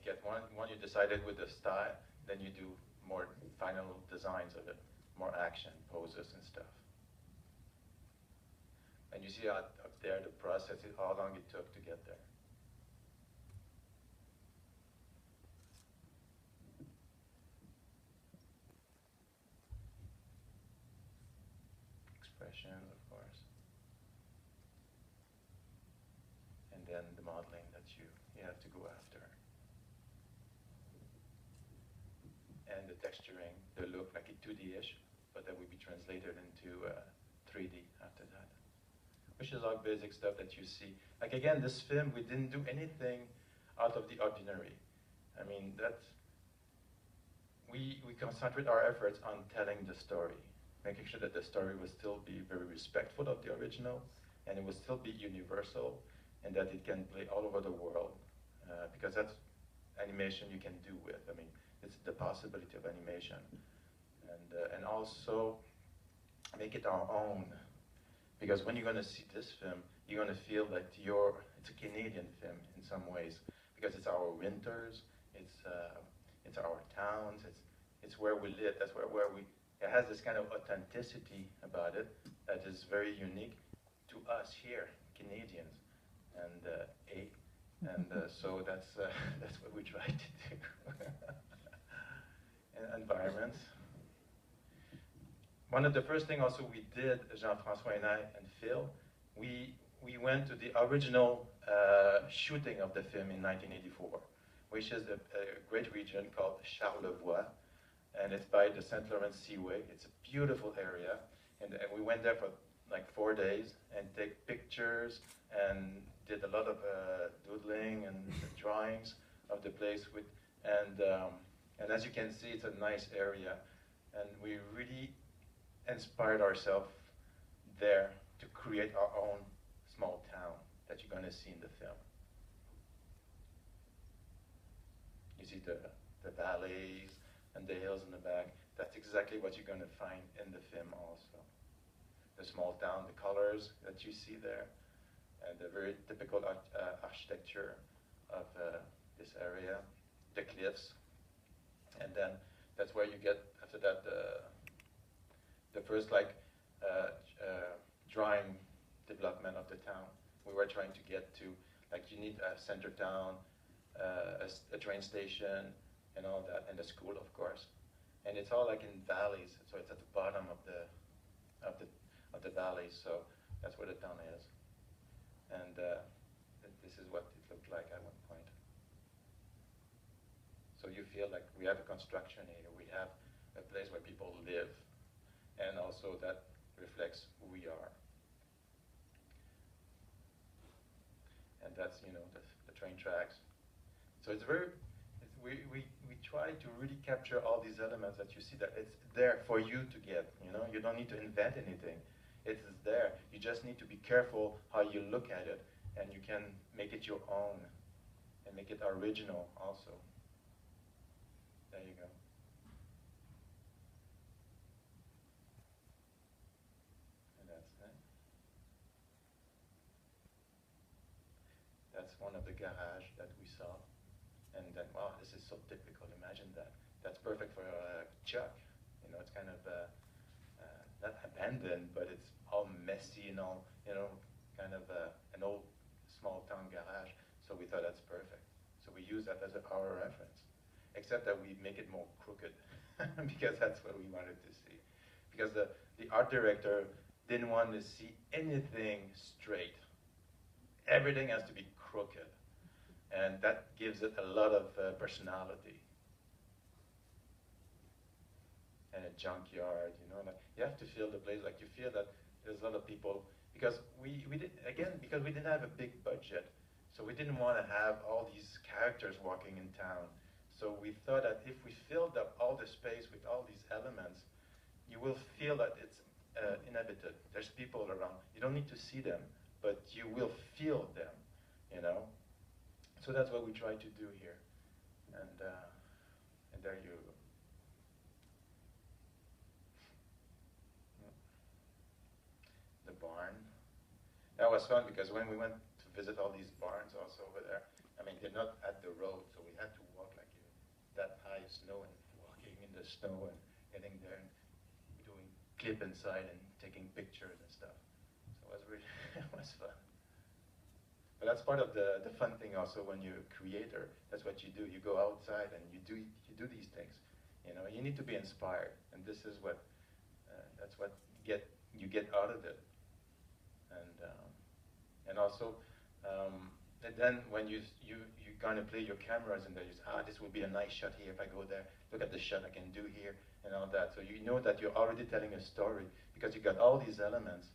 get one you decided with the style, then you do more final designs of it, more action, poses and stuff. And you see up there the process, how long it took to get there. Expression, of course. And then the modeling that you have to go after. And the texturing, the look like a 2D-ish, but that will be translated into 3D after that. Which is all basic stuff that you see. Like again, this film, we didn't do anything out of the ordinary. I mean, we concentrate our efforts on telling the story, making sure that the story will still be very respectful of the original, and it will still be universal, and that it can play all over the world, because that's animation you can do with. I mean, it's the possibility of animation, and also make it our own. Because when you're going to see this film, you're going to feel that it's a Canadian film in some ways, because it's our winters, it's our towns, it's where we live. That's where it has this kind of authenticity about it that is very unique to us here, Canadians, and so that's what we try to do. And environments. One of the first things also we did, Jean-François and I and Phil, we went to the original shooting of the film in 1984, which is a great region called Charlevoix, and it's by the St. Lawrence Seaway. It's a beautiful area, and we went there for like 4 days and take pictures and did a lot of doodling and drawings of the place and as you can see, it's a nice area, and we really inspired ourselves there to create our own small town that you're going to see in the film. You see the valleys and the hills in the back. That's exactly what you're going to find in the film also. The small town, the colors that you see there, and the very typical architecture of this area, the cliffs, and then that's where you get, after that, the first drawing development of the town. We were trying to get to, like, you need a center town, a train station, and all that, and a school, of course. And it's all like in valleys, so it's at the bottom of the valleys. So that's where the town is, and this is what it looked like at one point. So you feel like we have a construction here, we have a place where people live, and also that reflects who we are. And that's, you know, the train tracks. So it's very, we try to really capture all these elements that you see, that it's there for you to get, you know? You don't need to invent anything. It is there. You just need to be careful how you look at it, and you can make it your own and make it original also. There you go. And that's it. That's one of the garage that we saw. And then, wow, this is so typical. Imagine that. That's perfect for a Chuck. You know, it's kind of not abandoned, but it's all messy and all, you know, kind of an old small town garage. So we thought that's perfect. So we use that as our reference, except that we make it more crooked because that's what we wanted to see. Because the art director didn't want to see anything straight. Everything has to be crooked. And that gives it a lot of personality. And a junkyard, you know, like you have to feel the place, like you feel that there's a lot of people, because we didn't have a big budget, so we didn't want to have all these characters walking in town. So we thought that if we filled up all the space with all these elements, you will feel that it's inhabited. There's people around. You don't need to see them, but you will feel them, you know. So that's what we try to do here, and there you go. The barn. That was fun because when we went to visit all these barns also over there, I mean, they're not at the road, so we had to walk like in that high snow and walking in the snow and getting there and doing clip inside and taking pictures and stuff. So it was really, it was fun. But that's part of the fun thing also when you're a creator. That's what you do. You go outside and you do these things. You know, you need to be inspired, and this is what that's what you get out of it. And also, and then when you kind of play your cameras and you say, this would be a nice shot here if I go there. Look at the shot I can do here and all that. So you know that you're already telling a story because you got all these elements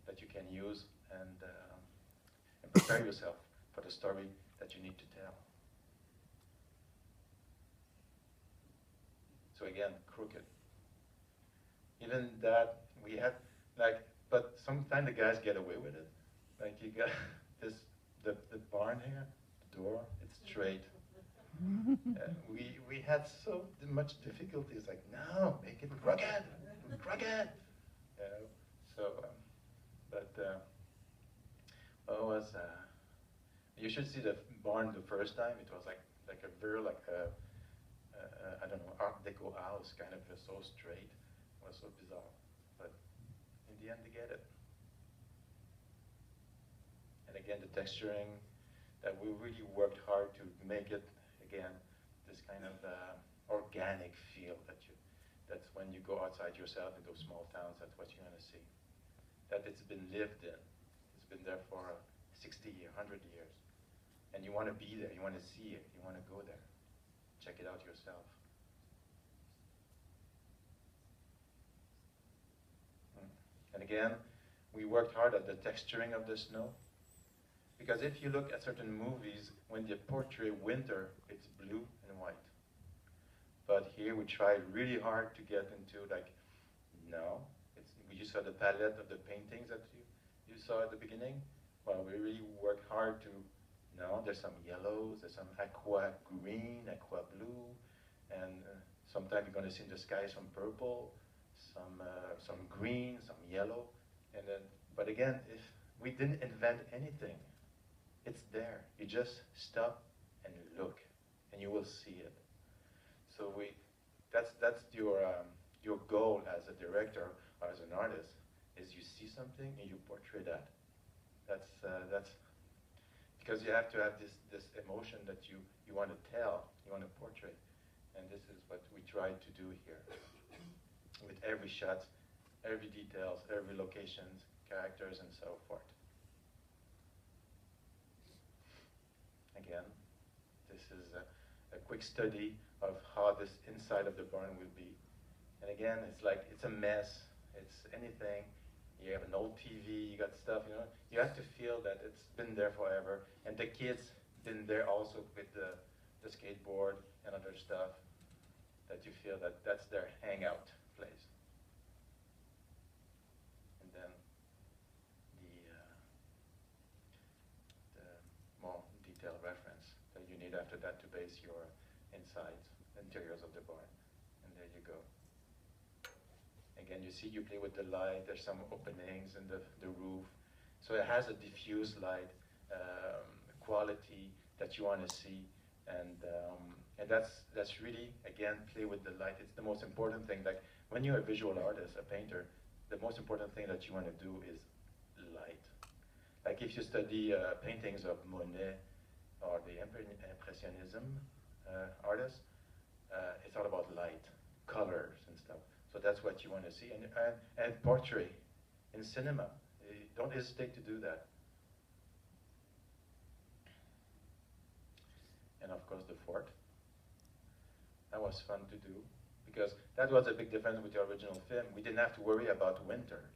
that you can use and prepare yourself for the story that you need to tell. So again, crooked. Even that we had like, but sometimes the guys get away with it. Like you got the barn here, the door, it's straight. We had so much difficulties. Like no, make it rugged, rugged. You know. So, but what was? You should see the barn the first time. It was like a very like a I don't know, Art Deco house, kind of so straight. It was so bizarre, but in the end, they get it. And again, the texturing, that we really worked hard to make it, again, this kind of organic feel that's when you go outside yourself in those small towns, that's what you're going to see. That it's been lived in. It's been there for 60 years, 100 years. And you want to be there, you want to see it, you want to go there. Check it out yourself. And again, we worked hard at the texturing of the snow. Because if you look at certain movies, when they portray winter, it's blue and white. But here we tried really hard to get into like, no, you saw the palette of the paintings that you saw at the beginning. Well, we really worked hard to, no, there's some yellows, there's some aqua green, aqua blue, and sometimes you're going to see in the sky some purple, some green, some yellow, and then, but again, if we didn't invent anything, it's there. You just stop and look, and you will see it. So that's your goal as a director or as an artist, is you see something and you portray that. That's because you have to have this emotion that you want to tell, you want to portray, and this is what we tried to do here. With every shot, every details, every locations, characters, and so forth. Again, this is a quick study of how this inside of the barn will be. And again, it's a mess. It's anything. You have an old TV, you got stuff, you know. You have to feel that it's been there forever. And the kids been there also with the skateboard and other stuff, that you feel that that's their hangout place. And then the more detailed reference that you need after that to base your interiors of the barn. And there you go. Again, you see you play with the light. There's some openings in the roof. So it has a diffuse light quality that you want to see. And that's really, again, play with the light. It's the most important thing. Like when you're a visual artist, a painter, the most important thing that you want to do is light. Like if you study paintings of Monet or the Impressionism artists, it's all about light, colors and stuff. So that's what you want to see. And portrait in cinema, don't hesitate to do that. And of course the fort. That was fun to do because that was a big difference with the original film. We didn't have to worry about winter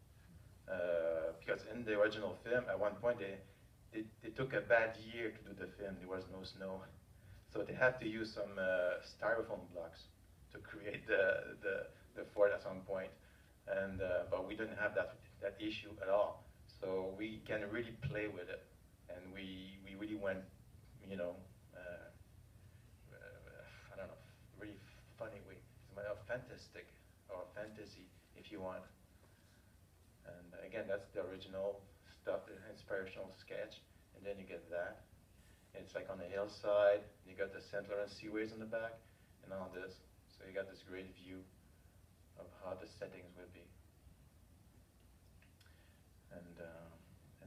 because in the original film, at one point they took a bad year to do the film. There was no snow, so they had to use some styrofoam blocks to create the fort at some point. And but we didn't have that issue at all. So we can really play with it, and we really went, you know. I don't know, really funny way. It's fantastic, or fantasy, if you want. And again, that's the original stuff, the inspirational sketch, and then you get that. It's it's like on a hillside. You got the St. Lawrence Seaways in the back and all this. So you got this great view of how the settings will be. And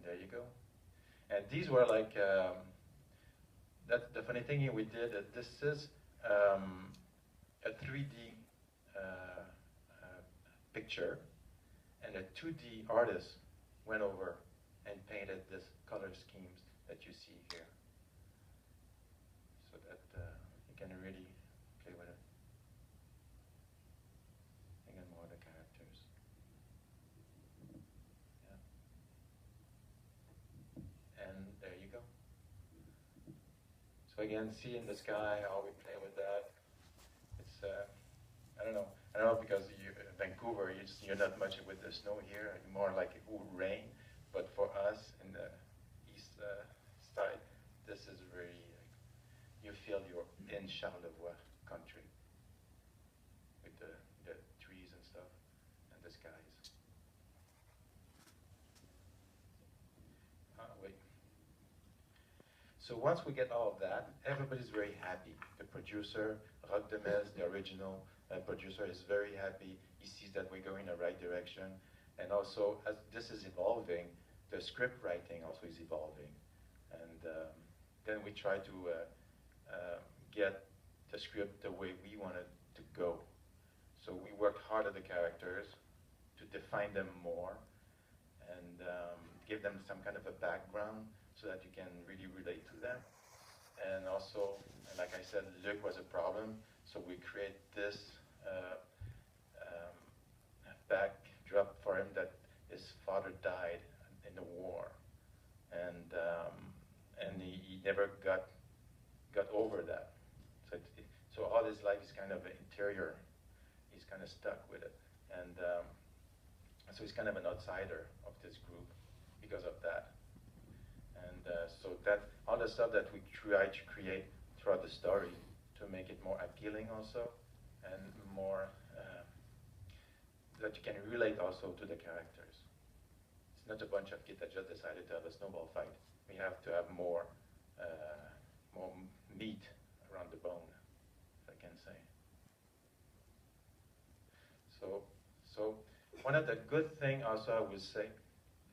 there you go. And these were like, that's the funny thing here we did, this is a 3D picture, and a 2D artist went over and painted this color schemes that you see here, so that you can really play with it. Again, more of the characters. Yeah. And there you go. So again, see in the sky, how we play with that. It's, I don't know, because Vancouver, you're not much with the snow here, more like rain. But for us in the east side, this is very, you feel you're in Charlevoix country with the trees and stuff and the skies. Wait. So once we get all of that, everybody's very happy. The producer, Roch Demez, the original producer, is very happy. He sees that we're going in the right direction. And also, as this is evolving, the script writing also is evolving. And then we try to get the script the way we want it to go. So we work hard at the characters to define them more and give them some kind of a background so that you can really relate to them. And also, like I said, Luc was a problem, so we create this backdrop for him that his father died in the war, and he never got over that. So all his life is kind of interior. He's kind of stuck with it, and so he's kind of an outsider of this group because of that. And so that all the stuff that we try to create throughout the story to make it more appealing also, and more that you can relate also to the characters. It's not a bunch of kids that just decided to have a snowball fight. We have to have more meat around the bone, if I can say. So one of the good thing also I would say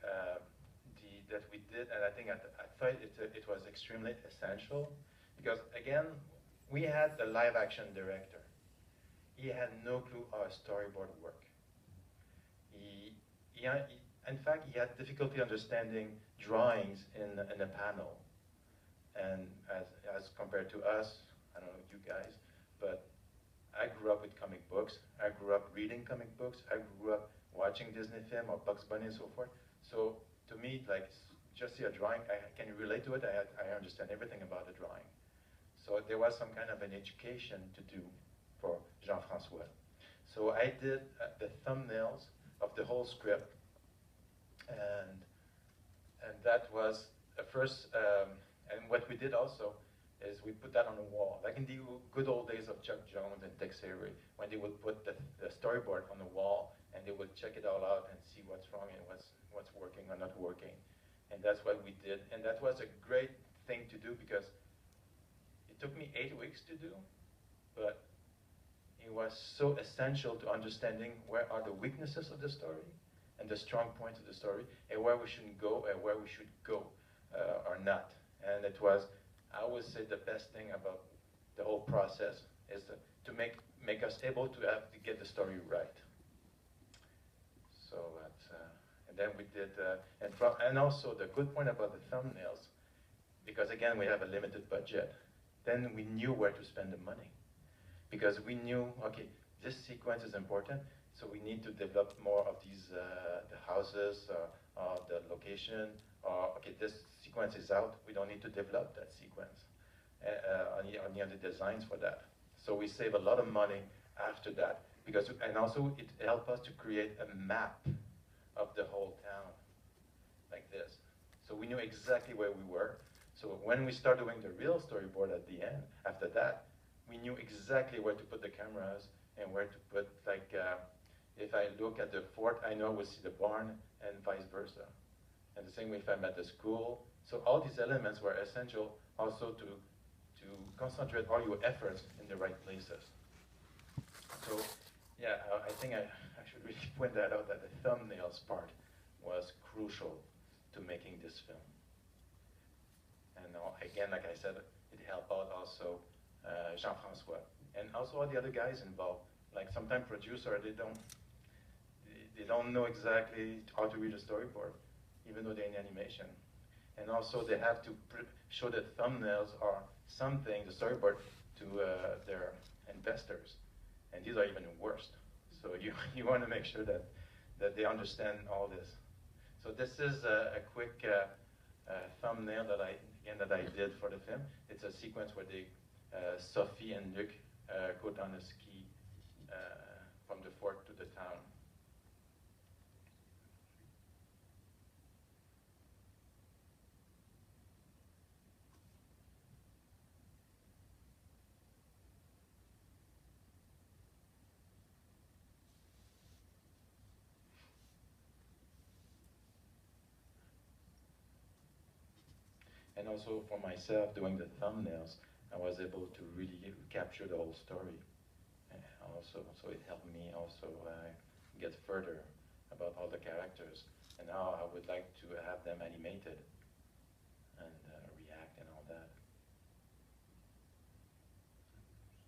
that we did, and I think I thought it was extremely essential, because again, we had the live action director. He had no clue how a storyboard worked. In fact, he had difficulty understanding drawings in a panel. And as compared to us, I don't know you guys, but I grew up with comic books. I grew up reading comic books. I grew up watching Disney film or Bugs Bunny and so forth. So to me, like, just see a drawing, I can relate to it. I understand everything about the drawing. So there was some kind of an education to do for Jean-François. So I did the thumbnails of the whole script, and that was the first. And what we did also is we put that on the wall, like in the good old days of Chuck Jones and Tex Avery, when they would put the storyboard on the wall and they would check it all out and see what's wrong and what's working or not working. And that's what we did. And that was a great thing to do, because it took me 8 weeks to do, but it was so essential to understanding where are the weaknesses of the story and the strong points of the story, and where we shouldn't go and where we should go or not. And it was, I would say, the best thing about the whole process is to make us able to get the story right. So that's, and then we did, and also the good point about the thumbnails, because again we have a limited budget, then we knew where to spend the money, because we knew, okay, this sequence is important, so we need to develop more of these, the houses, the location, or okay, this sequence is out, we don't need to develop that sequence, on the other designs for that. So we save a lot of money after that, because, and also it helped us to create a map of the whole town, like this. So we knew exactly where we were. So when we started doing the real storyboard at the end, after that, we knew exactly where to put the cameras and where to put, like, if I look at the fort, I know we'll see the barn and vice versa. And the same way if I'm at the school, So all these elements were essential also to concentrate all your efforts in the right places. So yeah, I think I should really point that out, that the thumbnails part was crucial to making this film. And again, like I said, it helped out also Jean-François and also all the other guys involved. Like sometimes producer, they don't know exactly how to read a storyboard, even though they're in animation. And also they have to show that thumbnails are something, the storyboard, to their investors. And these are even worse. So you want to make sure that they understand all this. So this is a quick thumbnail that I did for the film. It's a sequence where Sophie and Luc go down a ski from the fort to the town. And also for myself, doing the thumbnails, I was able to really capture the whole story. Also, so it helped me also get further about all the characters and how I would like to have them animated.